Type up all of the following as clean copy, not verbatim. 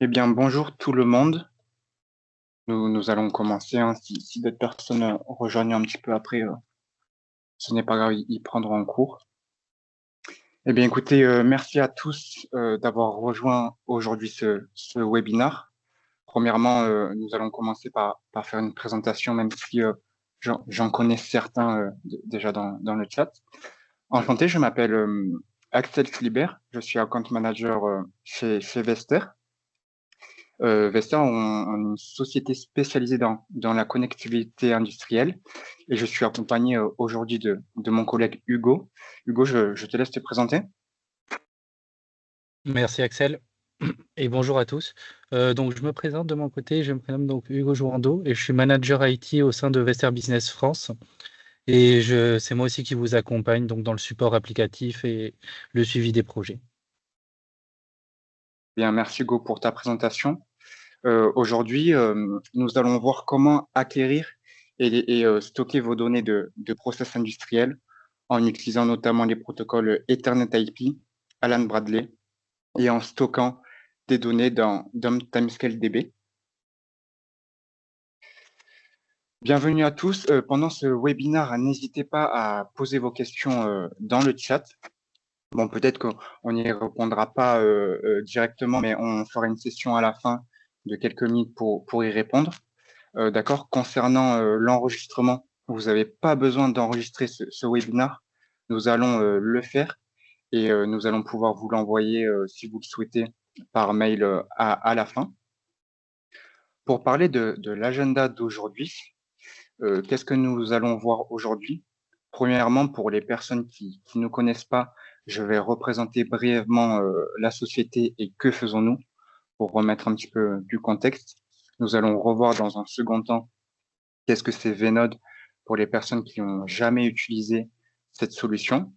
Eh bien, bonjour tout le monde. Nous allons commencer, hein. Si d'autres personnes rejoignent un petit peu après, ce n'est pas grave, ils prendront en cours. Eh bien, écoutez, merci à tous d'avoir rejoint aujourd'hui ce webinaire. Premièrement, nous allons commencer par faire une présentation, même si j'en connais certains déjà dans le chat. Enchanté, je m'appelle Axel Philibert, je suis account manager chez Vester. Vestas, on est une société spécialisée dans la connectivité industrielle et je suis accompagné aujourd'hui de mon collègue Hugo. Hugo, je te laisse te présenter. Merci Axel et bonjour à tous. Donc je me présente de mon côté, je me prénomme donc Hugo Jouando et je suis manager IT au sein de Vester Business France et c'est moi aussi qui vous accompagne donc dans le support applicatif et le suivi des projets. Bien, merci Hugo pour ta présentation. Aujourd'hui, nous allons voir comment acquérir et stocker vos données de process industriels en utilisant notamment les protocoles Ethernet IP, Alan Bradley et en stockant des données dans Timescale DB. Bienvenue à tous. Pendant ce webinaire, n'hésitez pas à poser vos questions dans le chat. Bon, peut-être qu'on n'y répondra pas directement, mais on fera une session à la fin de quelques minutes pour y répondre. D'accord? Concernant l'enregistrement, vous n'avez pas besoin d'enregistrer ce webinaire. Nous allons le faire et nous allons pouvoir vous l'envoyer, si vous le souhaitez, par mail à la fin. Pour parler de l'agenda d'aujourd'hui, qu'est-ce que nous allons voir aujourd'hui? Premièrement, pour les personnes qui ne connaissent pas, je vais représenter brièvement la société et que faisons-nous pour remettre un petit peu du contexte. Nous allons revoir dans un second temps qu'est-ce que c'est Venode pour les personnes qui n'ont jamais utilisé cette solution,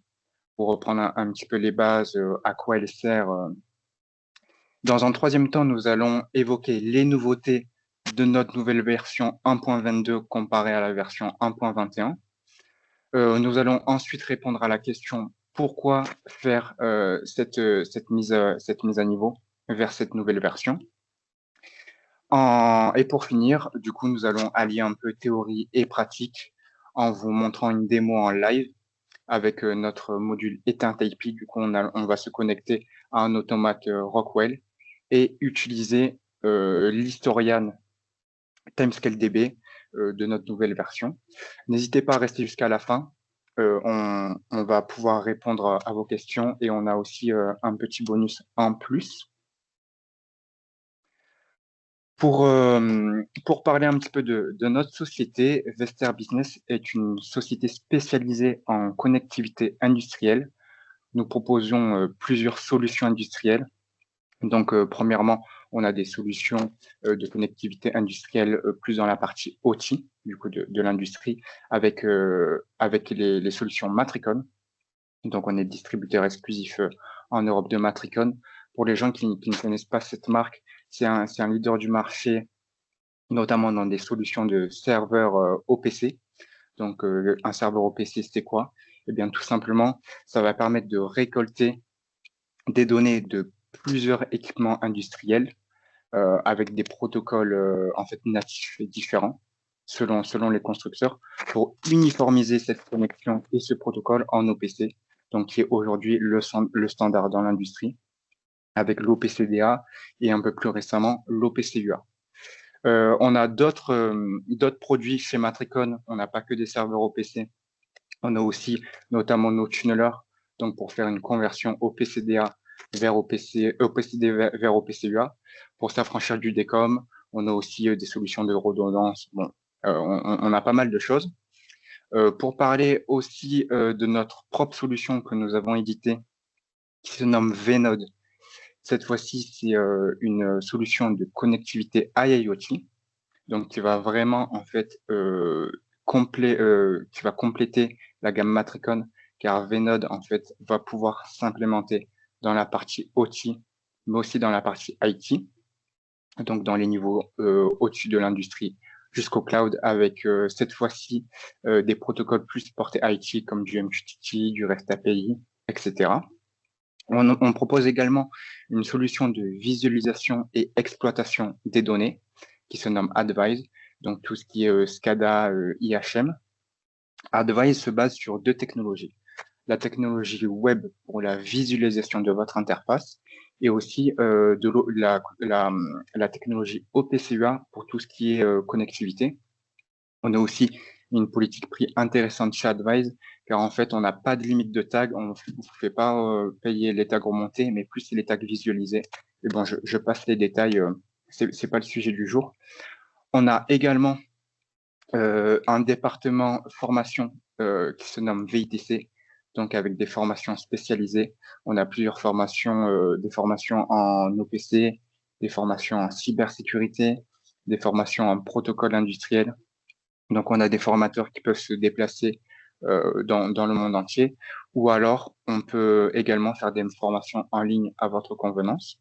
pour reprendre un petit peu les bases, à quoi elle sert. Dans un troisième temps, nous allons évoquer les nouveautés de notre nouvelle version 1.22 comparée à la version 1.21. Nous allons ensuite répondre à la question pourquoi faire cette mise à niveau vers cette nouvelle version. Et pour finir, du coup, nous allons allier un peu théorie et pratique en vous montrant une démo en live avec notre module Ethernet IP. Du coup, on va se connecter à un automate Rockwell et utiliser l'historian Timescale DB de notre nouvelle version. N'hésitez pas à rester jusqu'à la fin. On va pouvoir répondre à vos questions et on a aussi un petit bonus en plus. Pour parler un petit peu de notre société, Vester Business est une société spécialisée en connectivité industrielle. Nous proposons plusieurs solutions industrielles. Donc, premièrement, on a des solutions de connectivité industrielle plus dans la partie OT, du coup, de l'industrie, avec les solutions Matricon. Donc, on est distributeur exclusif en Europe de Matricon. Pour les gens qui ne connaissent pas cette marque, c'est un leader du marché, notamment dans des solutions de serveurs OPC. Donc, un serveur OPC, c'est quoi? Eh bien, tout simplement, ça va permettre de récolter des données de plusieurs équipements industriels avec des protocoles en fait natifs et différents selon les constructeurs pour uniformiser cette connexion et ce protocole en OPC, donc qui est aujourd'hui le standard dans l'industrie avec l'OPCDA et un peu plus récemment l'OPCUA. On a d'autres produits chez Matricon. On n'a pas que des serveurs OPC. On a aussi notamment nos tunnelers, donc pour faire une conversion OPCDA vers OPCD vers OPCUA. Pour s'affranchir du DECOM, on a aussi des solutions de redondance. Bon, on a pas mal de choses. Pour parler aussi de notre propre solution que nous avons éditée, qui se nomme Venode. Cette fois-ci, c'est une solution de connectivité IIoT, donc qui va vraiment en fait qui va compléter la gamme Matricon, car Venode en fait va pouvoir s'implémenter dans la partie OT, mais aussi dans la partie IT, donc dans les niveaux au-dessus de l'industrie jusqu'au cloud, avec cette fois-ci des protocoles plus portés IT comme du MQTT, du REST API, etc. On propose également une solution de visualisation et exploitation des données qui se nomme Advise, donc tout ce qui est SCADA, IHM. Advise se base sur deux technologies. La technologie web pour la visualisation de votre interface et aussi la technologie OPCUA pour tout ce qui est connectivité. On a aussi une politique prix intéressante chez Advise, car en fait, on n'a pas de limite de tag, on ne fait pas payer les tags remontés, mais plus c'est les tags visualisés. Et bon, je passe les détails, c'est pas le sujet du jour. On a également un département formation qui se nomme VITC, donc avec des formations spécialisées. On a plusieurs formations, des formations en OPC, des formations en cybersécurité, des formations en protocole industriel. Donc, on a des formateurs qui peuvent se déplacer dans le monde entier, ou alors on peut également faire des formations en ligne à votre convenance.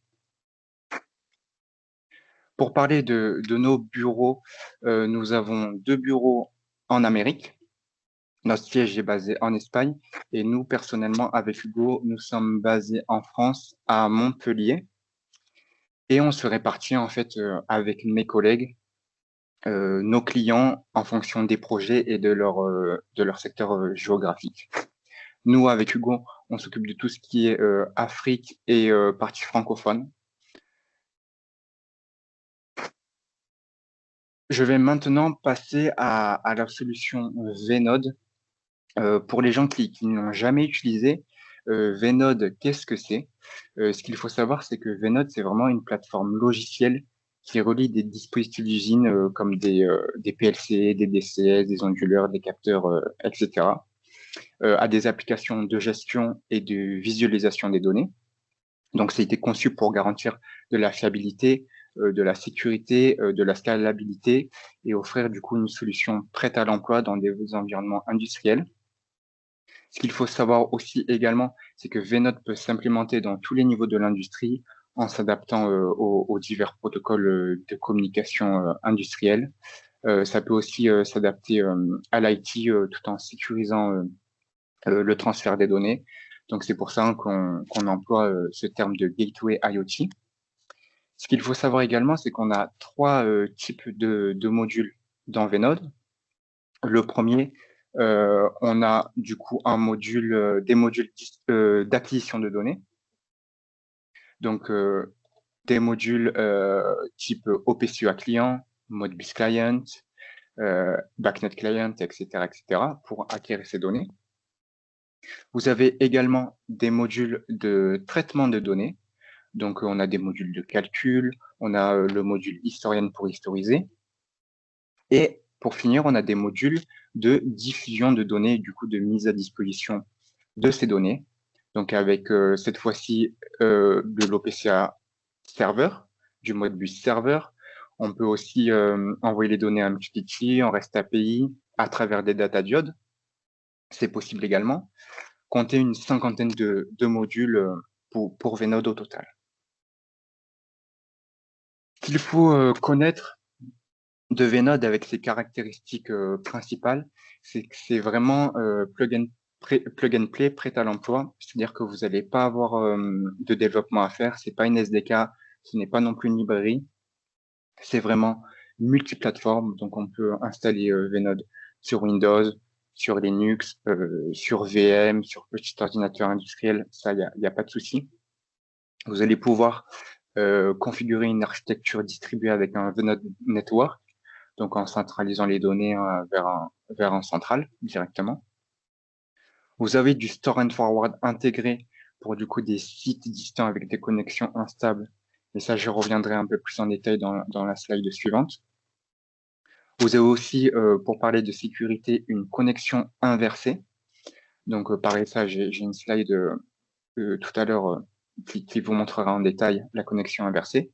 Pour parler de nos bureaux, nous avons 2 bureaux en Amérique. Notre siège est basé en Espagne et nous, personnellement, avec Hugo, nous sommes basés en France, à Montpellier. Et on se répartit en fait avec mes collègues nos clients en fonction des projets et de leur secteur géographique. Nous, avec Hugo, on s'occupe de tout ce qui est Afrique et partie francophone. Je vais maintenant passer à la solution Vnode. Pour les gens qui ne l'ont jamais utilisé, Vnode, qu'est-ce que c'est? Ce qu'il faut savoir, c'est que Vnode, c'est vraiment une plateforme logicielle qui relie des dispositifs d'usine comme des PLC, des DCS, des onduleurs, des capteurs, etc., à des applications de gestion et de visualisation des données. Donc, ça a été conçu pour garantir de la fiabilité, de la sécurité, de la scalabilité et offrir du coup une solution prête à l'emploi dans des environnements industriels. Ce qu'il faut savoir aussi également, c'est que Vnode peut s'implémenter dans tous les niveaux de l'industrie en s'adaptant aux divers protocoles de communication industrielle. Ça peut aussi s'adapter à l'IT tout en sécurisant le transfert des données. Donc, c'est pour ça qu'on emploie ce terme de gateway IoT. Ce qu'il faut savoir également, c'est qu'on a 3 types de modules dans Vnode. Le premier, on a du coup des modules d'acquisition de données. Donc, des modules type OPCUA client, Modbus client, BACnet client, etc., pour acquérir ces données. Vous avez également des modules de traitement de données. Donc, on a des modules de calcul, on a le module historienne pour historiser. Et pour finir, on a des modules de diffusion de données et du coup de mise à disposition de ces données. Donc, avec cette fois-ci de l'OPCA serveur, du Modbus serveur. On peut aussi envoyer les données à MQTT, en REST API, à travers des data diodes. C'est possible également. Compter une cinquantaine de modules pour Vnode au total. Ce qu'il faut connaître de Vnode avec ses caractéristiques principales, c'est que c'est vraiment plug and play, prêt à l'emploi. C'est-à-dire que vous n'allez pas avoir de développement à faire. C'est pas une SDK, ce n'est pas non plus une librairie. C'est vraiment multiplateforme. Donc, on peut installer Vnode sur Windows, sur Linux, sur VM, sur petit ordinateur industriel. Ça, il y a pas de souci. Vous allez pouvoir configurer une architecture distribuée avec un Vnode Network, donc en centralisant les données vers un central directement. Vous avez du store and forward intégré pour du coup des sites distants avec des connexions instables. Et ça, je reviendrai un peu plus en détail dans la slide suivante. Vous avez aussi, pour parler de sécurité, une connexion inversée. Donc, pareil, ça, j'ai une slide tout à l'heure qui vous montrera en détail la connexion inversée.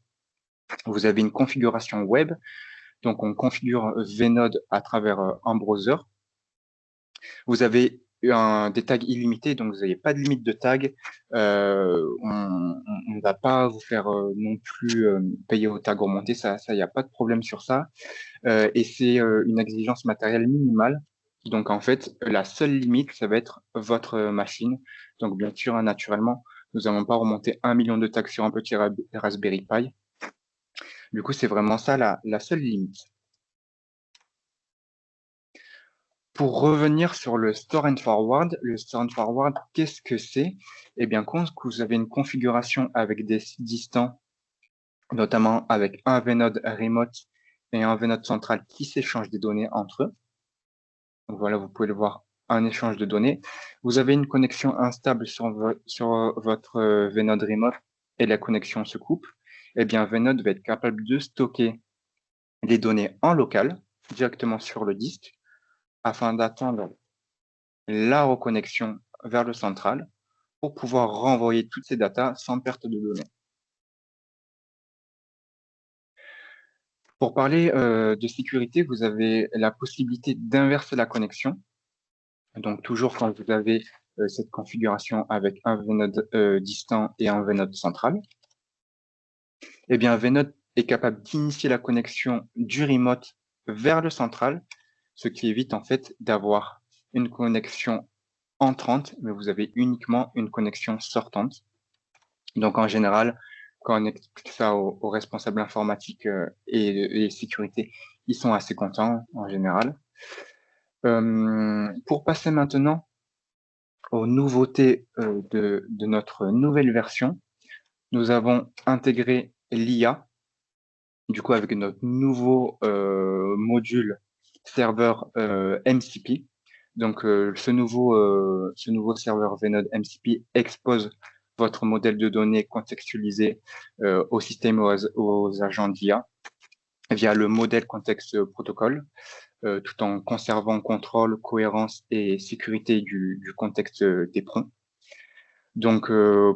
Vous avez une configuration web. Donc, on configure Vnode à travers un browser. Vous avez des tags illimités, donc vous n'avez pas de limite de tag. On ne va pas vous faire non plus payer au tag remonté, ça, il n'y a pas de problème sur ça. Et c'est une exigence matérielle minimale. Donc, en fait, la seule limite, ça va être votre machine. Donc, bien sûr, naturellement, Nous n'allons pas remonter 1 million de tags sur un petit Raspberry Pi. Du coup, c'est vraiment ça la seule limite. Pour revenir sur le Store and Forward, qu'est-ce que c'est? Eh bien, quand vous avez une configuration avec des distants, notamment avec un vNode remote et un vNode central qui s'échangent des données entre eux. Donc voilà, vous pouvez le voir, un échange de données. Vous avez une connexion instable sur votre vNode remote et la connexion se coupe. Eh bien, vNode va être capable de stocker les données en local, directement sur le disque, afin d'attendre la reconnexion vers le central pour pouvoir renvoyer toutes ces datas sans perte de données. Pour parler de sécurité, vous avez la possibilité d'inverser la connexion. Donc, toujours quand vous avez cette configuration avec un vNode distant et un vNode central, eh bien, vNode est capable d'initier la connexion du remote vers le central, ce qui évite en fait d'avoir une connexion entrante, mais vous avez uniquement une connexion sortante. Donc, en général, quand on explique ça aux responsables informatiques et sécurité, ils sont assez contents en général. Pour passer maintenant aux nouveautés de notre nouvelle version, nous avons intégré l'IA, du coup avec notre nouveau module serveur MCP. Donc ce nouveau serveur vNode MCP expose votre modèle de données contextualisé au système aux agents d'IA via le modèle contexte protocole, tout en conservant contrôle, cohérence et sécurité du contexte des prompts. Donc,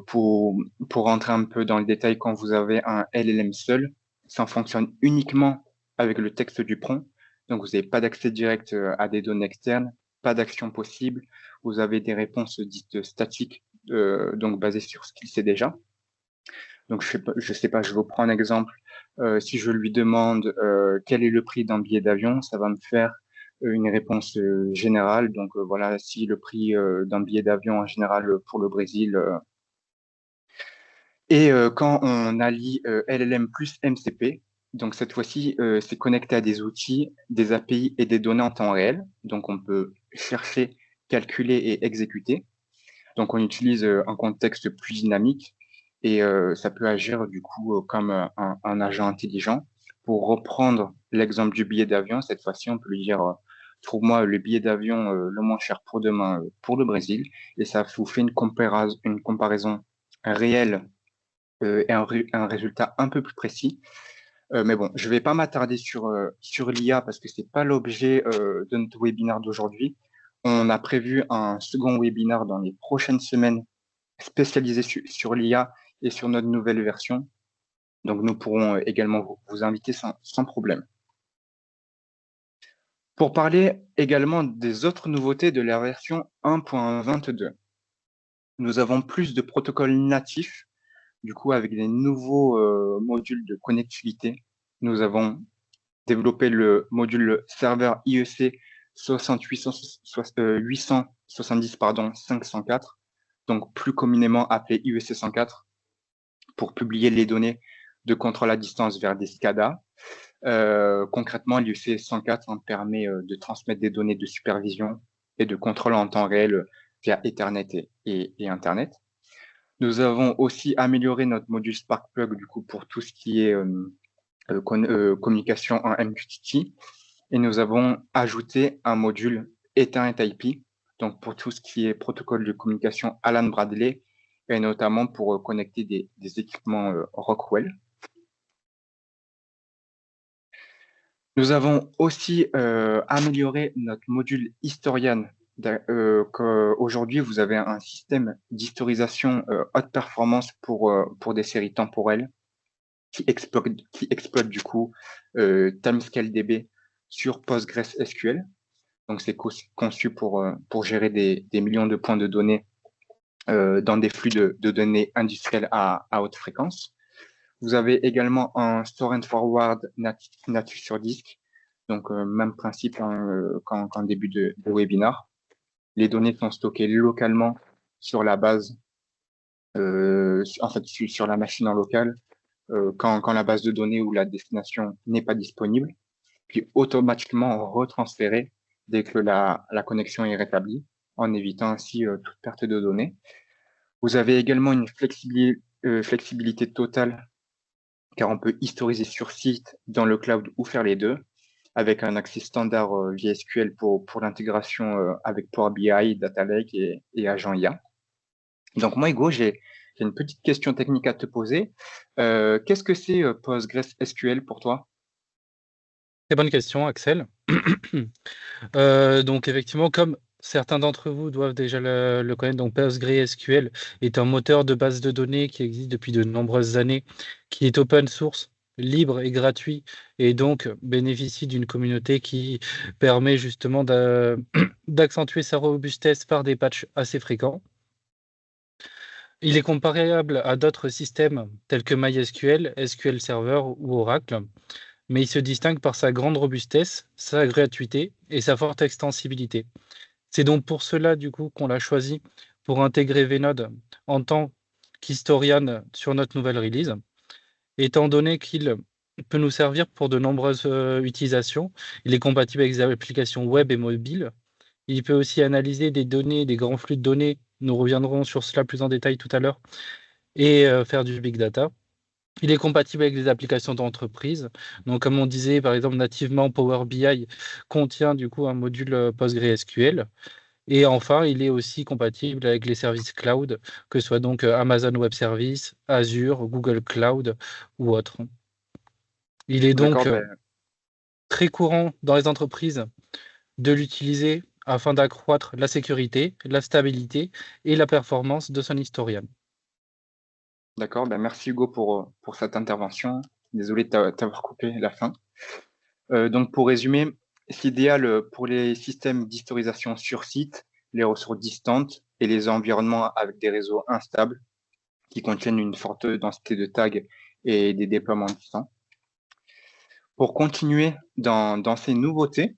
pour rentrer un peu dans le détail, quand vous avez un LLM seul, ça fonctionne uniquement avec le texte du prompt. Donc, vous n'avez pas d'accès direct à des données externes, pas d'action possible. Vous avez des réponses dites statiques, donc basées sur ce qu'il sait déjà. Donc, je sais pas, je vous prends un exemple. Si je lui demande quel est le prix d'un billet d'avion, ça va me faire une réponse générale. Donc, voilà, si le prix d'un billet d'avion en général pour le Brésil. Et quand on allie LLM plus MCP, donc cette fois-ci, c'est connecté à des outils, des API et des données en temps réel. Donc, on peut chercher, calculer et exécuter. Donc, on utilise un contexte plus dynamique et ça peut agir du coup comme un agent intelligent. Pour reprendre l'exemple du billet d'avion, cette fois-ci, on peut lui dire trouve-moi le billet d'avion le moins cher pour demain pour le Brésil et ça vous fait une comparaison réelle et un résultat un peu plus précis. Mais bon, je vais pas m'attarder sur l'IA parce que c'est pas l'objet de notre webinaire d'aujourd'hui. On a prévu un second webinaire dans les prochaines semaines spécialisé sur l'IA et sur notre nouvelle version. Donc, nous pourrons également vous inviter sans problème. Pour parler également des autres nouveautés de la version 1.22, nous avons plus de protocoles natifs, du coup, avec des nouveaux modules de connectivité. Nous avons développé le module serveur IEC 504, donc plus communément appelé IEC 104, pour publier les données de contrôle à distance vers des SCADA. Concrètement, l'IEC 104 permet de transmettre des données de supervision et de contrôle en temps réel via Ethernet et Internet. Nous avons aussi amélioré notre module Sparkplug du coup pour tout ce qui est communication en MQTT et nous avons ajouté un module Ethernet IP, donc pour tout ce qui est protocole de communication Alan Bradley et notamment pour connecter des équipements Rockwell. Nous avons aussi amélioré notre module Historian. Aujourd'hui, vous avez un système d'historisation haute performance pour des séries temporelles qui exploite du coup TimescaleDB sur PostgreSQL. Donc, c'est conçu pour gérer des millions de points de données dans des flux de données industriels à haute fréquence. Vous avez également un store and forward natif sur disque. Donc, même principe qu'en début de webinar. Les données sont stockées localement sur la base en fait, sur la machine en local, quand la base de données ou la destination n'est pas disponible, puis automatiquement retransférer dès que la connexion est rétablie, en évitant ainsi toute perte de données. Vous avez également une flexibilité totale, car on peut historiser sur site, dans le cloud ou faire les deux, avec un accès standard via SQL pour l'intégration avec Power BI, Data Lake et Agent IA. Donc moi, Hugo, j'ai une petite question technique à te poser. Qu'est-ce que c'est PostgreSQL pour toi? Très bonne question, Axel. Donc effectivement, comme certains d'entre vous doivent déjà le connaître, donc PostgreSQL est un moteur de base de données qui existe depuis de nombreuses années, qui est open source, libre et gratuit, et donc bénéficie d'une communauté qui permet justement d'accentuer sa robustesse par des patchs assez fréquents. Il est comparable à d'autres systèmes tels que MySQL, SQL Server ou Oracle, mais il se distingue par sa grande robustesse, sa gratuité et sa forte extensibilité. C'est donc pour cela, du coup, qu'on l'a choisi pour intégrer Venode en tant qu'historian sur notre nouvelle release, étant donné qu'il peut nous servir pour de nombreuses utilisations. Il est compatible avec des applications web et mobiles. Il peut aussi analyser des données, des grands flux de données. Nous reviendrons sur cela plus en détail tout à l'heure et faire du big data. Il est compatible avec les applications d'entreprise. Donc, comme on disait, par exemple, nativement, Power BI contient du coup un module PostgreSQL. Et enfin, il est aussi compatible avec les services cloud, que ce soit donc Amazon Web Services, Azure, Google Cloud ou autres. Il est donc D'accord, ben, très courant dans les entreprises de l'utiliser afin d'accroître la sécurité, la stabilité et la performance de son historien. d'accord, ben merci Hugo pour cette intervention. Désolé de t'avoir coupé la fin. Donc pour résumer, c'est idéal pour les systèmes d'historisation sur site, les ressources distantes et les environnements avec des réseaux instables qui contiennent une forte densité de tags et des déploiements distants. Pour continuer dans ces nouveautés,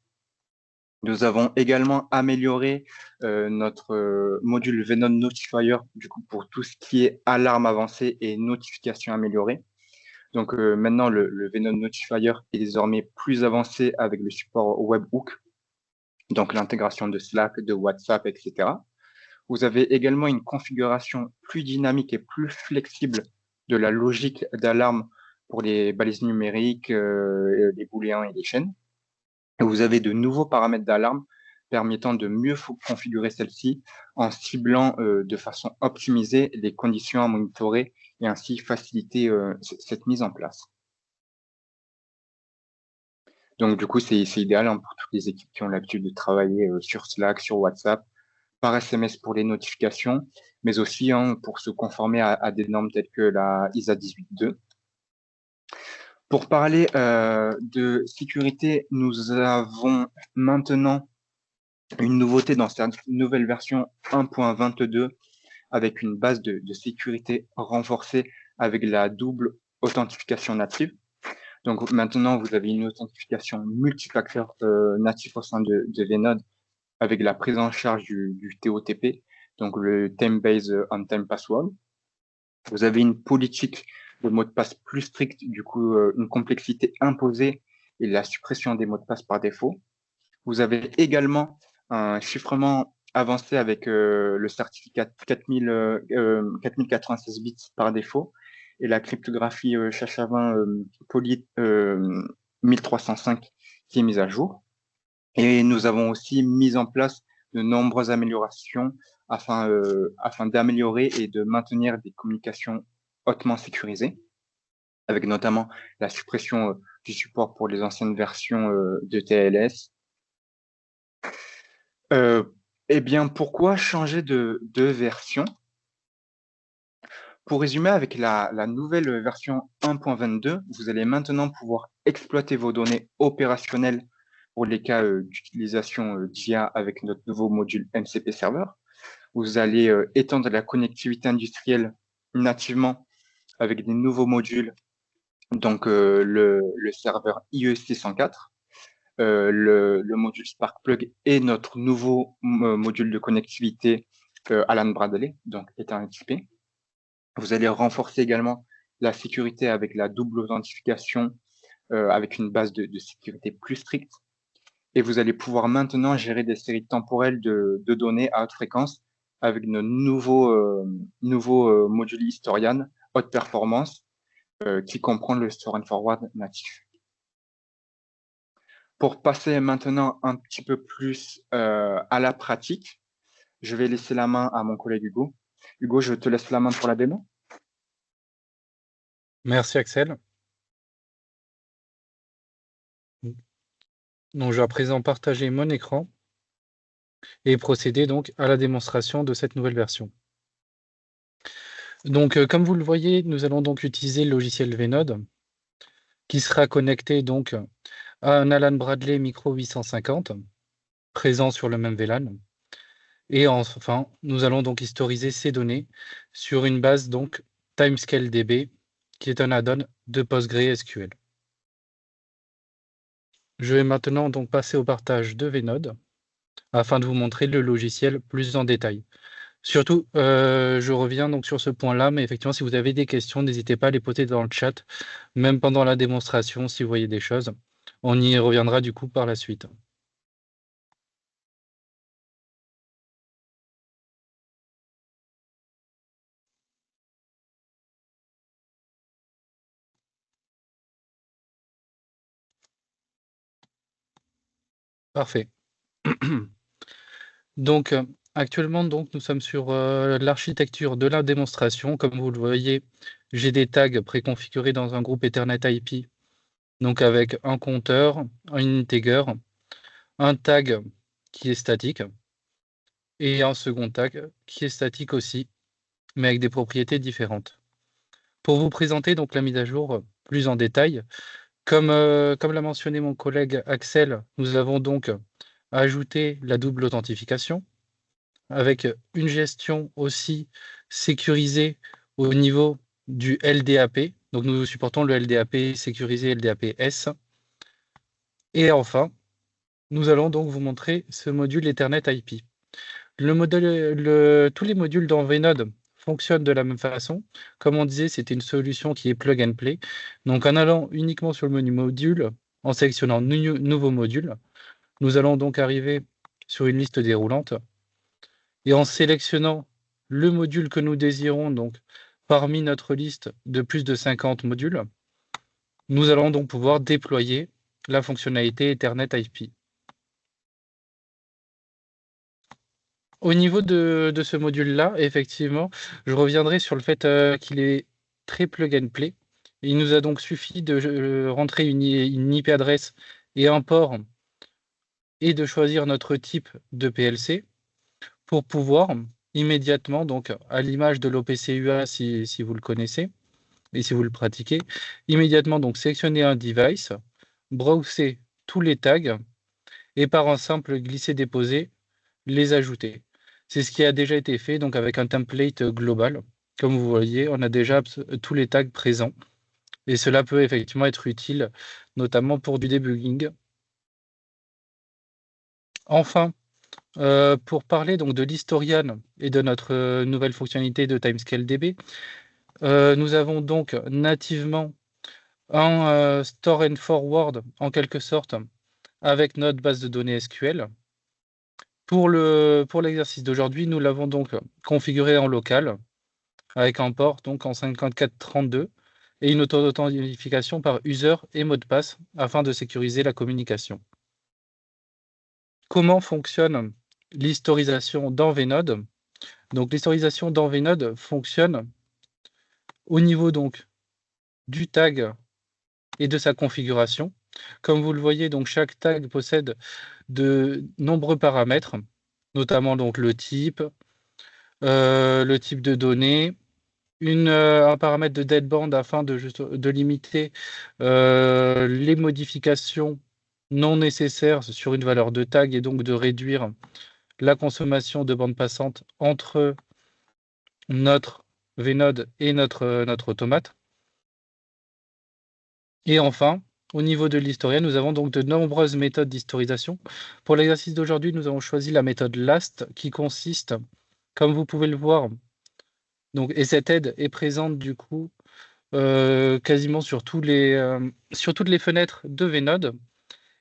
nous avons également amélioré notre module Venom Notifier du coup, pour tout ce qui est alarme avancée et notification améliorée. Donc maintenant, le Venom Notifier est désormais plus avancé avec le support webhook, donc l'intégration de Slack, de WhatsApp, etc. Vous avez également une configuration plus dynamique et plus flexible de la logique d'alarme pour les balises numériques, les booléens et les chaînes. Vous avez de nouveaux paramètres d'alarme permettant de mieux configurer celle-ci en ciblant de façon optimisée les conditions à monitorer et ainsi faciliter cette mise en place. Donc, du coup, c'est idéal hein, pour toutes les équipes qui ont l'habitude de travailler sur Slack, sur WhatsApp, par SMS pour les notifications, mais aussi hein, pour se conformer à des normes telles que la ISA 18.2. Pour parler de sécurité, nous avons maintenant une nouveauté dans cette nouvelle version 1.22 avec une base de sécurité renforcée avec la double authentification native. Donc maintenant, vous avez une authentification multifacteur native au sein de Venode avec la prise en charge du TOTP, donc le Time-Based On-Time Password. Vous avez une politique de mot de passe plus stricte, du coup une complexité imposée et la suppression des mots de passe par défaut. Vous avez également un chiffrement avancé avec le certificat 4096 bits par défaut et la cryptographie SHA-20 poly 1305 qui est mise à jour. Et nous avons aussi mis en place de nombreuses améliorations afin d'améliorer et de maintenir des communications hautement sécurisées, avec notamment la suppression du support pour les anciennes versions de TLS. Eh bien, pourquoi changer de version? Pour résumer, avec la nouvelle version 1.22, vous allez maintenant pouvoir exploiter vos données opérationnelles pour les cas d'utilisation d'IA avec notre nouveau module MCP Server. Vous allez étendre la connectivité industrielle nativement avec des nouveaux modules, donc le serveur IEC 104, le module Spark Plug et notre nouveau module de connectivité Alan Bradley, donc Ethernet IP. Vous allez renforcer également la sécurité avec la double authentification, avec une base de sécurité plus stricte. Et vous allez pouvoir maintenant gérer des séries temporelles de données à haute fréquence avec nos nouveaux modules Historian haute performance qui comprend le store and forward natif. Pour passer maintenant un petit peu plus à la pratique, je vais laisser la main à mon collègue Hugo. Hugo, je te laisse la main pour la démo. Merci Axel. Donc, je vais à présent partager mon écran et procéder donc à la démonstration de cette nouvelle version. Donc, comme vous le voyez, nous allons donc utiliser le logiciel Venode qui sera connecté donc à un Allen Bradley Micro 850 présent sur le même VLAN. Et enfin, nous allons donc historiser ces données sur une base donc TimescaleDB qui est un add-on de PostgreSQL. Je vais maintenant donc passer au partage de Venode afin de vous montrer le logiciel plus en détail. Surtout, je reviens donc sur ce point-là, mais effectivement, si vous avez des questions, n'hésitez pas à les poser dans le chat, même pendant la démonstration, si vous voyez des choses. On y reviendra du coup par la suite. Parfait. Donc, actuellement, donc, nous sommes sur l'architecture de la démonstration. Comme vous le voyez, j'ai des tags préconfigurés dans un groupe Ethernet IP, donc avec un compteur, un integer, un tag qui est statique et un second tag qui est statique aussi, mais avec des propriétés différentes. Pour vous présenter donc la mise à jour plus en détail, comme l'a mentionné mon collègue Axel, nous avons donc ajouté la double authentification avec une gestion aussi sécurisée au niveau du LDAP. Donc nous supportons le LDAP sécurisé LDAP-S. Et enfin, nous allons donc vous montrer ce module Ethernet IP. Tous les modules dans Venode fonctionnent de la même façon. Comme on disait, c'était une solution qui est plug and play. Donc en allant uniquement sur le menu module, en sélectionnant nouveau module, nous allons donc arriver sur une liste déroulante. Et en sélectionnant le module que nous désirons, donc parmi notre liste de plus de 50 modules, nous allons donc pouvoir déployer la fonctionnalité Ethernet IP. Au niveau de ce module-là, effectivement, je reviendrai sur le fait qu'il est très plug and play. Il nous a donc suffi de rentrer une IP adresse et un port et de choisir notre type de PLC pour pouvoir immédiatement, donc à l'image de l'OPC-UA si vous le connaissez et si vous le pratiquez, immédiatement donc sélectionner un device, browser tous les tags et par un simple glisser-déposer, les ajouter. C'est ce qui a déjà été fait donc avec un template global. Comme vous voyez, on a déjà tous les tags présents et cela peut effectivement être utile, notamment pour du debugging. Enfin, pour parler donc de l'historian et de notre nouvelle fonctionnalité de TimescaleDB, nous avons donc nativement un store and forward en quelque sorte avec notre base de données SQL. Pour l'exercice d'aujourd'hui, nous l'avons donc configuré en local avec un port donc en 5432 et une authentification par user et mot de passe afin de sécuriser la communication. Comment fonctionne l'historisation dans Venode? Donc l'historisation dans Venode fonctionne au niveau donc du tag et de sa configuration. Comme vous le voyez, donc chaque tag possède de nombreux paramètres, notamment donc le type de données, un paramètre de deadband afin de limiter les modifications non nécessaires sur une valeur de tag et donc de réduire la consommation de bande passante entre notre Venode et notre automate. Et enfin, au niveau de l'historien, nous avons donc de nombreuses méthodes d'historisation. Pour l'exercice d'aujourd'hui, nous avons choisi la méthode LAST qui consiste, comme vous pouvez le voir, Donc, et cette aide est présente du coup quasiment sur toutes les fenêtres de Vnode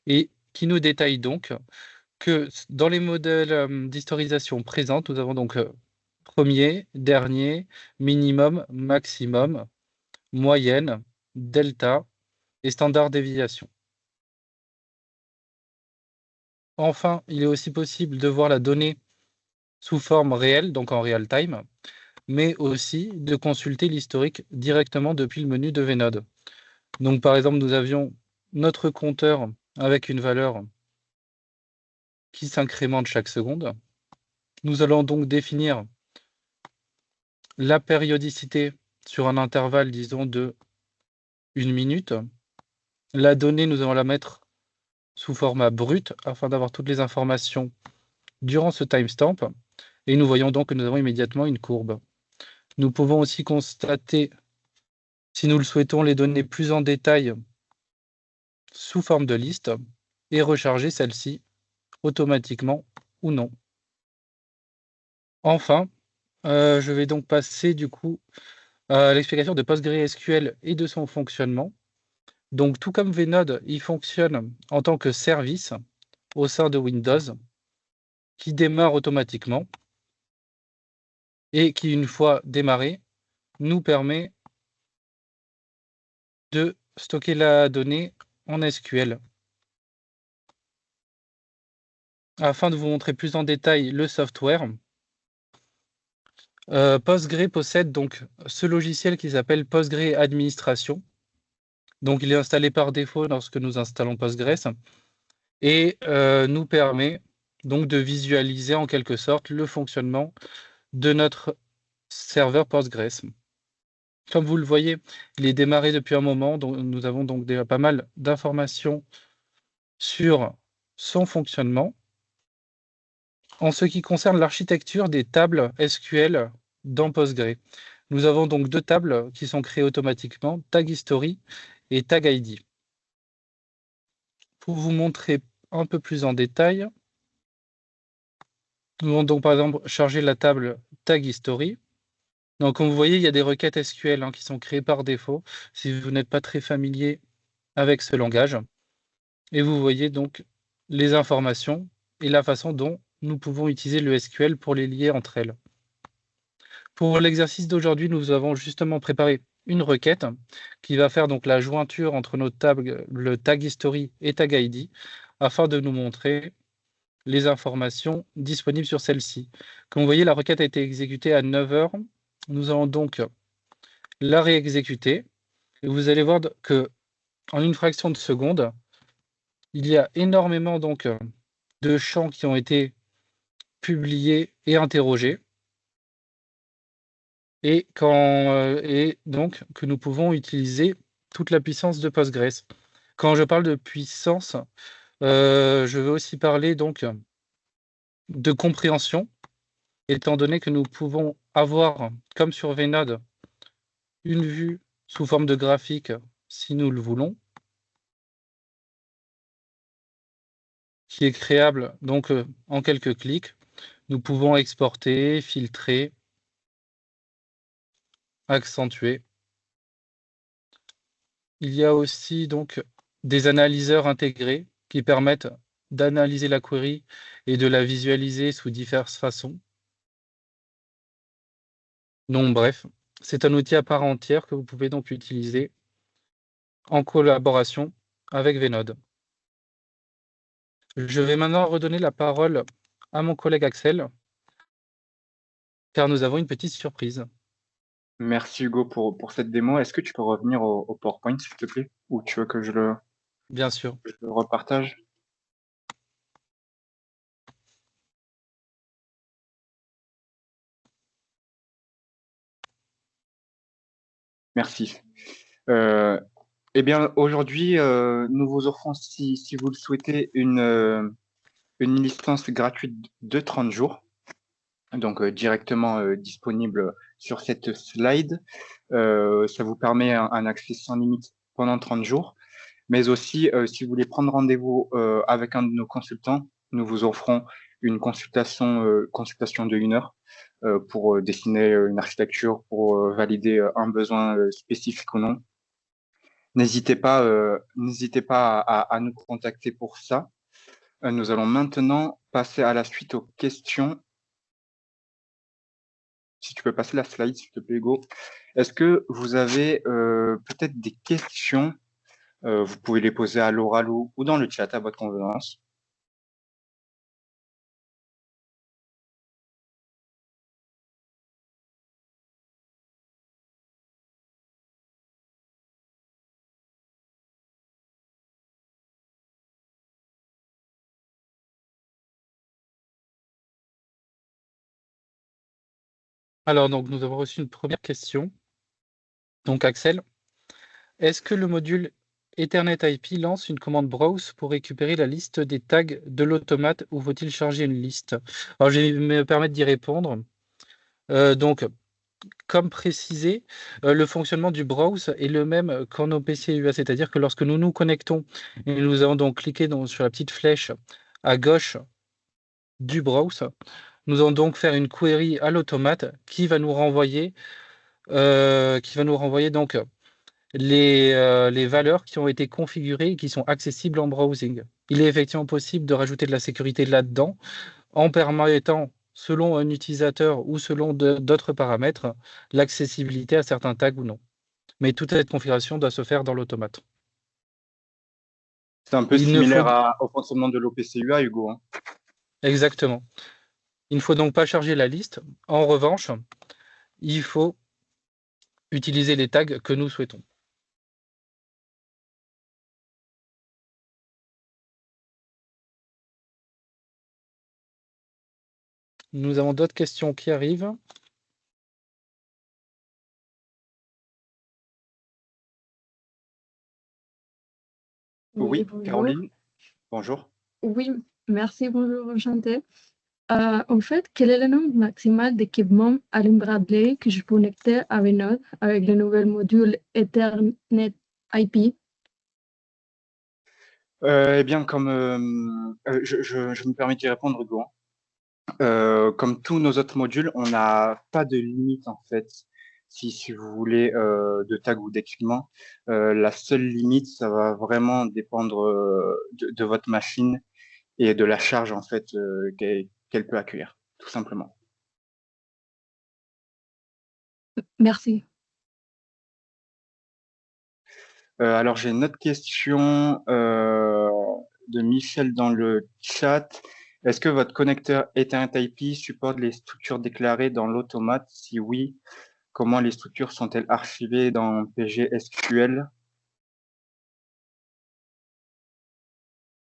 et qui nous détaille donc que dans les modèles d'historisation présents, nous avons donc premier, dernier, minimum, maximum, moyenne, delta et standard déviation. Enfin, il est aussi possible de voir la donnée sous forme réelle, donc en real time, mais aussi de consulter l'historique directement depuis le menu de Vnode. Donc par exemple, nous avions notre compteur avec une valeur qui s'incrémente chaque seconde. Nous allons donc définir la périodicité sur un intervalle, disons, de 1 minute. La donnée, nous allons la mettre sous format brut afin d'avoir toutes les informations durant ce timestamp. Et nous voyons donc que nous avons immédiatement une courbe. Nous pouvons aussi constater, si nous le souhaitons, les données plus en détail sous forme de liste et recharger celle-ci automatiquement ou non. Enfin, je vais donc passer du coup à l'explication de PostgreSQL et de son fonctionnement. Donc, tout comme Vnode, il fonctionne en tant que service au sein de Windows qui démarre automatiquement et qui, une fois démarré, nous permet de stocker la donnée en SQL. Afin de vous montrer plus en détail le software, Postgre possède donc ce logiciel qui s'appelle Postgre Administration. Donc, il est installé par défaut lorsque nous installons Postgres et nous permet donc de visualiser en quelque sorte le fonctionnement de notre serveur Postgres. Comme vous le voyez, il est démarré depuis un moment, donc nous avons donc déjà pas mal d'informations sur son fonctionnement. En ce qui concerne l'architecture des tables SQL dans Postgre, nous avons donc 2 tables qui sont créées automatiquement, Tag History et Tag ID. Pour vous montrer un peu plus en détail, nous allons donc par exemple charger la table Tag History. Donc comme vous voyez, il y a des requêtes SQL qui sont créées par défaut si vous n'êtes pas très familier avec ce langage. Et vous voyez donc les informations et la façon dont nous pouvons utiliser le SQL pour les lier entre elles. Pour l'exercice d'aujourd'hui, nous avons justement préparé une requête qui va faire donc la jointure entre nos tables, le tag history et tag ID, afin de nous montrer les informations disponibles sur celle-ci. Comme vous voyez, la requête a été exécutée à 9 heures. Nous allons donc la réexécuter. Et vous allez voir que en une fraction de seconde, il y a énormément donc de champs qui ont été publiés et interrogés. Et donc que nous pouvons utiliser toute la puissance de Postgres. Quand je parle de puissance, je veux aussi parler donc de compréhension, étant donné que nous pouvons avoir, comme sur Vnode, une vue sous forme de graphique si nous le voulons, qui est créable donc en quelques clics. Nous pouvons exporter, filtrer, accentuer. Il y a aussi donc des analyseurs intégrés qui permettent d'analyser la query et de la visualiser sous diverses façons. Donc bref, c'est un outil à part entière que vous pouvez donc utiliser en collaboration avec Vnode. Je vais maintenant redonner la parole à mon collègue Axel, car nous avons une petite surprise. Merci Hugo pour cette démo. Est-ce que tu peux revenir au PowerPoint, s'il te plaît? Ou tu veux que Bien sûr. je le repartage? Merci. Eh bien, aujourd'hui, nous vous offrons, si vous le souhaitez, une licence gratuite de 30 jours, donc directement disponible sur cette slide. Ça vous permet un accès sans limite pendant 30 jours. Mais aussi, si vous voulez prendre rendez-vous avec un de nos consultants, nous vous offrons une consultation de 1 heure pour dessiner une architecture, pour valider un besoin spécifique ou non. N'hésitez pas à nous contacter pour ça. Nous allons maintenant passer à la suite aux questions. Si tu peux passer la slide, s'il te plaît, Hugo. Est-ce que vous avez peut-être des questions? Vous pouvez les poser à l'oral ou dans le chat à votre convenance. Alors, donc, nous avons reçu une première question. Donc, Axel, est-ce que le module Ethernet IP lance une commande browse pour récupérer la liste des tags de l'automate ou faut-il charger une liste? Alors, je vais me permettre d'y répondre. Donc, comme précisé, le fonctionnement du browse est le même qu'en OPC UA, c'est-à-dire que lorsque nous nous connectons et nous allons donc cliquer sur la petite flèche à gauche du browse, nous allons donc faire une query à l'automate qui va nous renvoyer donc les valeurs qui ont été configurées et qui sont accessibles en browsing. Il est effectivement possible de rajouter de la sécurité là-dedans en permettant, selon un utilisateur ou selon d'autres paramètres, l'accessibilité à certains tags ou non. Mais toute cette configuration doit se faire dans l'automate. C'est un peu Il ne faut similaire au fonctionnement de l'OPCUA, Hugo, hein. exactement. Il ne faut donc pas charger la liste. En revanche, il faut utiliser les tags que nous souhaitons. Nous avons d'autres questions qui arrivent. Oui, bonjour. Caroline, bonjour. Oui, merci, bonjour, enchantée. En fait, quel est le nombre maximal d'équipements Allen Bradley que je peux connecter à Vinode avec le nouvel module Ethernet IP? Eh bien, comme je me permets d'y répondre, Hugo, hein. Comme tous nos autres modules, on n'a pas de limite en fait. Si vous voulez de tag ou d'équipement, la seule limite, ça va vraiment dépendre de votre machine et de la charge en fait qu'elle peut accueillir, tout simplement. Merci. Alors j'ai une autre question de Michel dans le chat. Est-ce que votre connecteur Ethernet IP supporte les structures déclarées dans l'automate? Si oui, comment les structures sont-elles archivées dans PGSQL?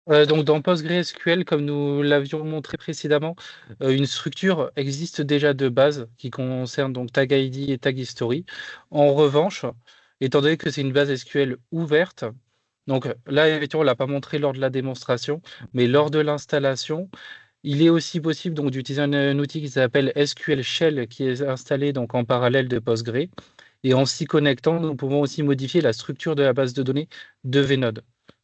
Donc dans PostgreSQL, comme nous l'avions montré précédemment, une structure existe déjà de base qui concerne donc Tag ID et Tag History. En revanche, étant donné que c'est une base SQL ouverte, donc là, effectivement, on ne l'a pas montré lors de la démonstration, mais lors de l'installation, il est aussi possible donc d'utiliser un outil qui s'appelle SQL Shell qui est installé donc en parallèle de Postgre. Et en s'y connectant, nous pouvons aussi modifier la structure de la base de données de Vnode.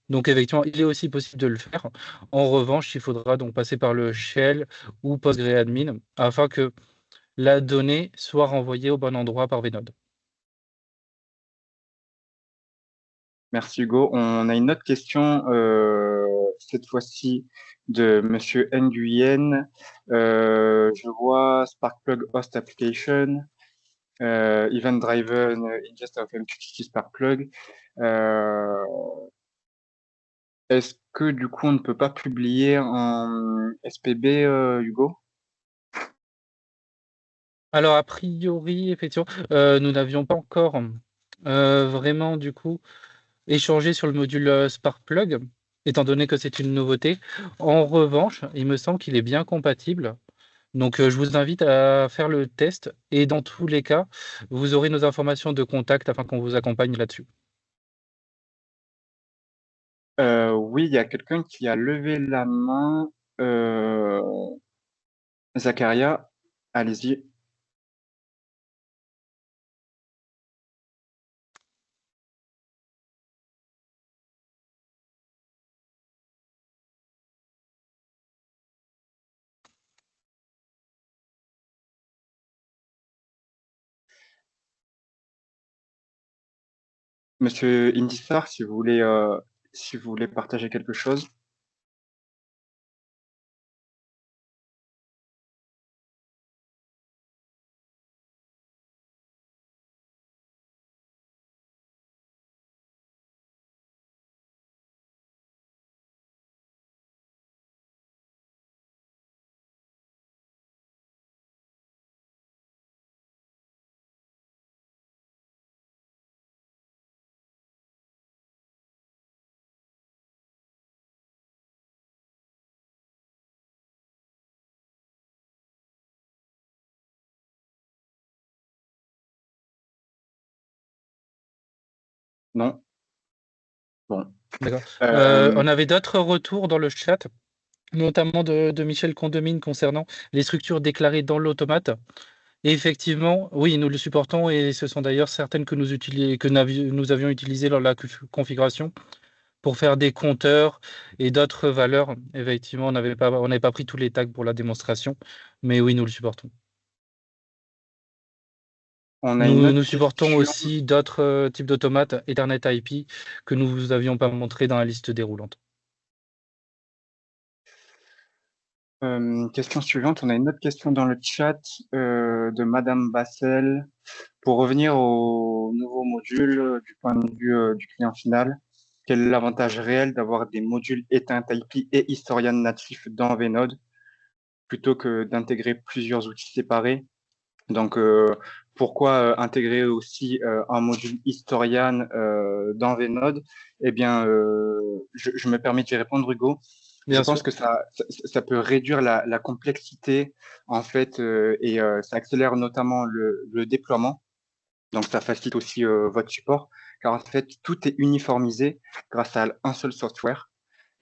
Donc effectivement, il est aussi possible de le faire. En revanche, il faudra donc passer par le shell ou PostgreAdmin afin que la donnée soit renvoyée au bon endroit par Vnode. Merci Hugo. On a une autre question, cette fois-ci de Monsieur Nguyen. Je vois Sparkplug Host Application, Event Driven Ingest of MQTT Sparkplug. Est-ce que du coup on ne peut pas publier en SPB, Hugo? Alors a priori, effectivement, nous n'avions pas encore vraiment du coup échangé sur le module Sparkplug, étant donné que c'est une nouveauté. En revanche, il me semble qu'il est bien compatible. Donc, je vous invite à faire le test et dans tous les cas, vous aurez nos informations de contact afin qu'on vous accompagne là-dessus. Oui, il y a quelqu'un qui a levé la main. Euh, Zacharia, allez-y. Monsieur Indissar, si vous voulez partager quelque chose. Non? Bon. D'accord. Euh, On avait d'autres retours dans le chat, notamment de Michel Condomine concernant les structures déclarées dans l'automate. Et effectivement, oui, nous le supportons et ce sont d'ailleurs certaines que nous avions utilisées lors de la configuration pour faire des compteurs et d'autres valeurs. Effectivement, on n'avait pas pris tous les tags pour la démonstration, mais oui, nous le supportons. on a une autre Nous supportons question. aussi d'autres types d'automates Ethernet IP que nous vous avions pas montré dans la liste déroulante. Question suivante. On a une autre question dans le chat de Madame Bassel. Pour revenir au nouveau module du point de vue du client final, quel est l'avantage réel d'avoir des modules Ethernet IP et Historian natifs dans Vnode plutôt que d'intégrer plusieurs outils séparés? Donc, pourquoi intégrer aussi un module Historian dans Vnode? Eh bien, je me permets d'y répondre, Hugo. Je pense que ça peut réduire la complexité, en fait, et ça accélère notamment le déploiement. Donc, ça facilite aussi votre support, car en fait, tout est uniformisé grâce à un seul software.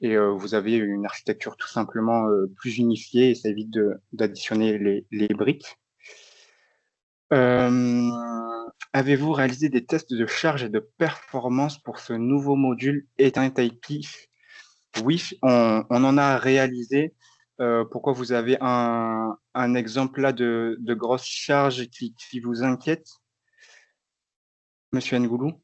Et vous avez une architecture tout simplement plus unifiée et ça évite d'additionner les briques. Avez-vous réalisé des tests de charge et de performance pour ce nouveau module Ethernet IP? Oui, on en a réalisé. Pourquoi vous avez un exemple là de grosse charge qui vous inquiète, Monsieur Ngoulou?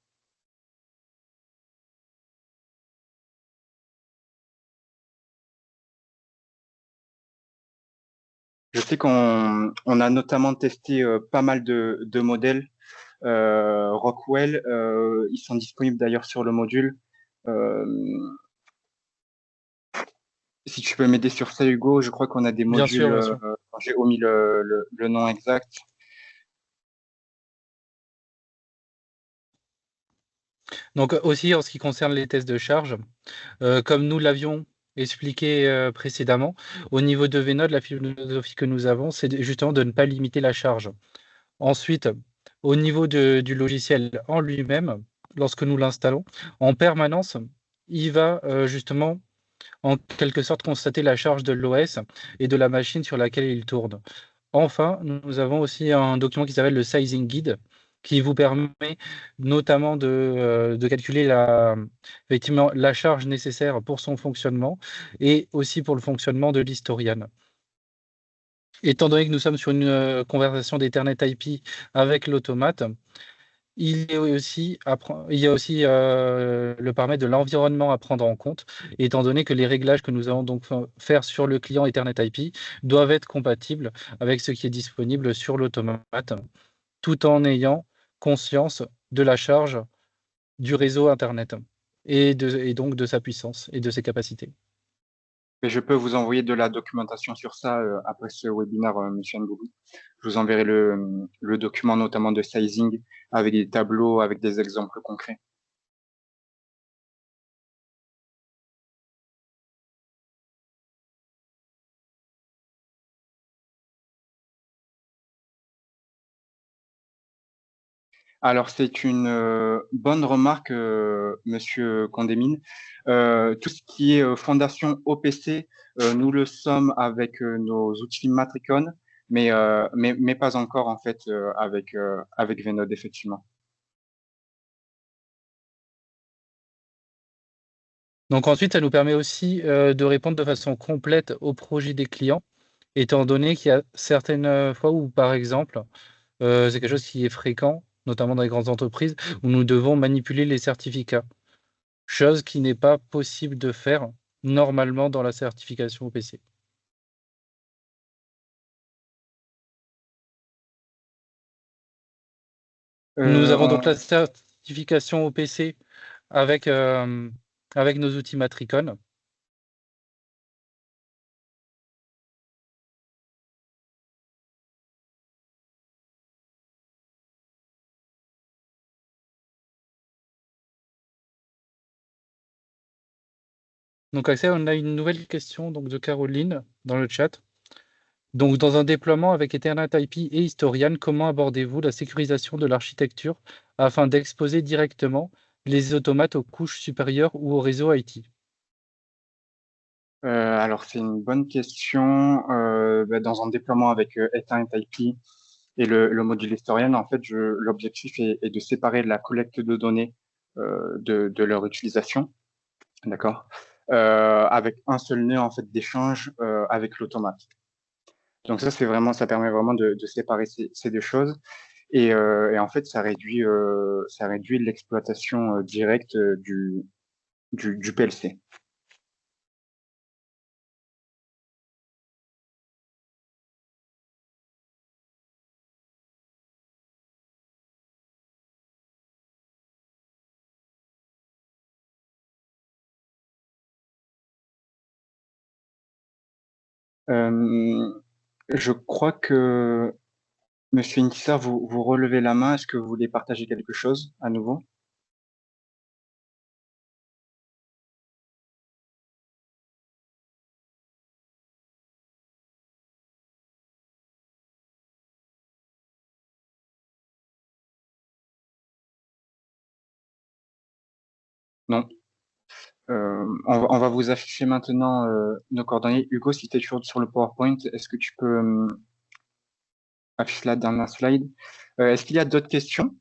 Je sais qu'on a notamment testé pas mal de modèles. Rockwell, ils sont disponibles d'ailleurs sur le module. Euh, Si tu peux m'aider sur ça, Hugo, je crois qu'on a des Bien sûr, modules, bien sûr. j'ai omis le nom exact. Donc aussi en ce qui concerne les tests de charge, comme nous l'avions expliqué précédemment, au niveau de Vnode, la philosophie que nous avons, c'est justement de ne pas limiter la charge. Ensuite, au niveau du logiciel en lui-même, lorsque nous l'installons, en permanence, il va justement en quelque sorte constater la charge de l'OS et de la machine sur laquelle il tourne. Enfin, nous avons aussi un document qui s'appelle le Sizing Guide, qui vous permet notamment de calculer effectivement la charge nécessaire pour son fonctionnement et aussi pour le fonctionnement de l'historian. Étant donné que nous sommes sur une conversation d'Ethernet IP avec l'automate, il y a aussi le paramètre de l'environnement à prendre en compte, étant donné que les réglages que nous allons donc faire sur le client Ethernet IP doivent être compatibles avec ce qui est disponible sur l'automate, tout en ayant conscience de la charge du réseau Internet et donc de sa puissance et de ses capacités. Mais je peux vous envoyer de la documentation sur ça après ce webinaire, Monsieur Ngoulou. Je vous enverrai le document notamment de sizing avec des tableaux, avec des exemples concrets. Alors, c'est une bonne remarque, Monsieur Condémine. Tout ce qui est fondation OPC, nous le sommes avec nos outils Matricon, mais pas encore en fait avec Vnode, effectivement. Donc ensuite, ça nous permet aussi de répondre de façon complète aux projets des clients, étant donné qu'il y a certaines fois où, par exemple, c'est quelque chose qui est fréquent, notamment dans les grandes entreprises, où nous devons manipuler les certificats, chose qui n'est pas possible de faire normalement dans la certification OPC. Nous avons donc la certification OPC avec nos outils Matricon. Donc Axel, on a une nouvelle question donc, de Caroline dans le chat. Donc dans un déploiement avec Ethernet IP et Historian, comment abordez-vous la sécurisation de l'architecture afin d'exposer directement les automates aux couches supérieures ou au réseau IT? Alors, c'est une bonne question. Dans un déploiement avec Ethernet IP et le module historien, en fait, l'objectif est de séparer la collecte de données de leur utilisation, d'accord, avec un seul nœud en fait d'échange avec l'automate. Donc ça permet vraiment de séparer ces deux choses et en fait, ça réduit l'exploitation directe du PLC. Je crois que Monsieur Inkissar, vous relevez la main. Est-ce que vous voulez partager quelque chose à nouveau? Non. On va vous afficher maintenant nos coordonnées. Hugo, si tu es toujours sur le PowerPoint, est-ce que tu peux afficher la dernière slide? Est-ce qu'il y a d'autres questions?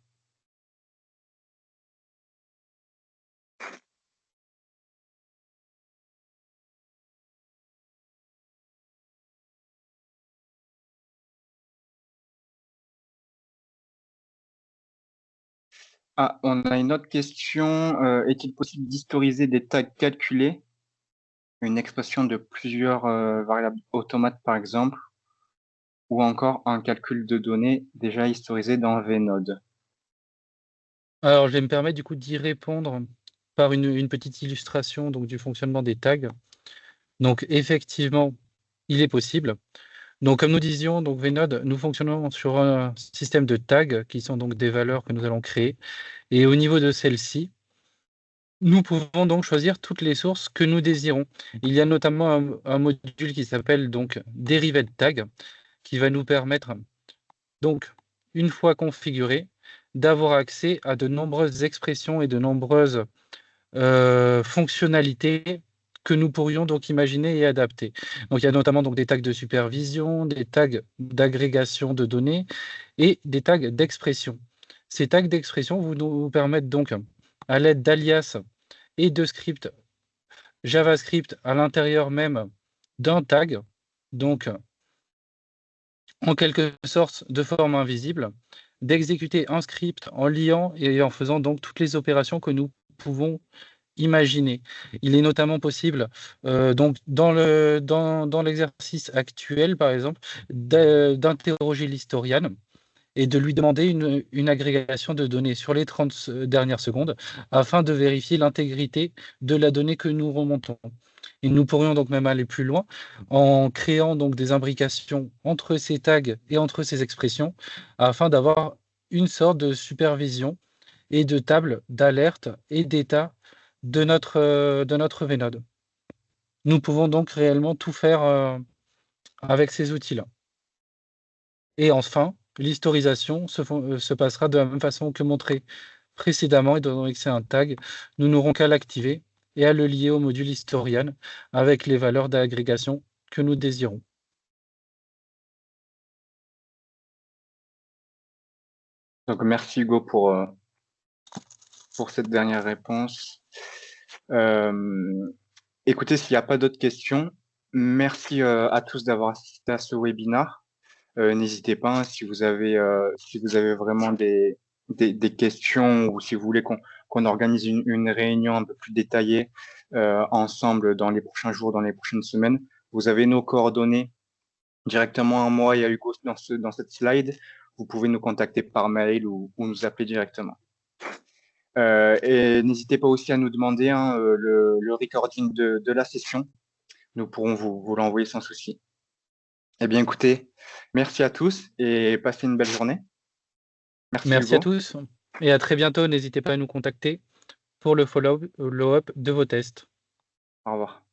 Ah, on a une autre question. Est-il possible d'historiser des tags calculés, une expression de plusieurs variables automates par exemple, ou encore un calcul de données déjà historisé dans VNode? Alors, je vais me permettre du coup d'y répondre par une petite illustration donc, du fonctionnement des tags. Donc, effectivement, il est possible. Donc, comme nous disions, donc VNode, nous fonctionnons sur un système de tags qui sont donc des valeurs que nous allons créer. Et au niveau de celles-ci, nous pouvons donc choisir toutes les sources que nous désirons. Il y a notamment un module qui s'appelle donc Derived Tag, qui va nous permettre, donc, une fois configuré, d'avoir accès à de nombreuses expressions et de nombreuses fonctionnalités que nous pourrions donc imaginer et adapter. Donc, il y a notamment donc, des tags de supervision, des tags d'agrégation de données et des tags d'expression. Ces tags d'expression vous permettent donc, à l'aide d'alias et de scripts JavaScript à l'intérieur même d'un tag, donc en quelque sorte de forme invisible, d'exécuter un script en liant et en faisant donc toutes les opérations que nous pouvons imaginer. Il est notamment possible, donc dans l'exercice actuel, par exemple, d'interroger l'historian et de lui demander une agrégation de données sur les 30 dernières secondes afin de vérifier l'intégrité de la donnée que nous remontons. Et nous pourrions donc même aller plus loin en créant donc des imbrications entre ces tags et entre ces expressions afin d'avoir une sorte de supervision et de table d'alerte et d'état de notre VNode. Nous pouvons donc réellement tout faire avec ces outils-là. Et enfin, l'historisation se passera de la même façon que montré précédemment, étant donné que c'est un tag, nous n'aurons qu'à l'activer et à le lier au module historian avec les valeurs d'agrégation que nous désirons. Donc, merci Hugo pour cette dernière réponse. Écoutez, s'il n'y a pas d'autres questions, merci à tous d'avoir assisté à ce webinaire. N'hésitez pas, hein, si vous avez vraiment des questions ou si vous voulez qu'on organise une réunion un peu plus détaillée ensemble dans les prochains jours, dans les prochaines semaines, vous avez nos coordonnées directement à moi et à Hugo dans cette slide. Vous pouvez nous contacter par mail ou nous appeler directement. Et n'hésitez pas aussi à nous demander le recording de la session. Nous pourrons vous l'envoyer sans souci. Eh bien, écoutez, merci à tous et passez une belle journée. Merci à Hugo. tous et à très bientôt. N'hésitez pas à nous contacter pour le follow-up de vos tests. Au revoir.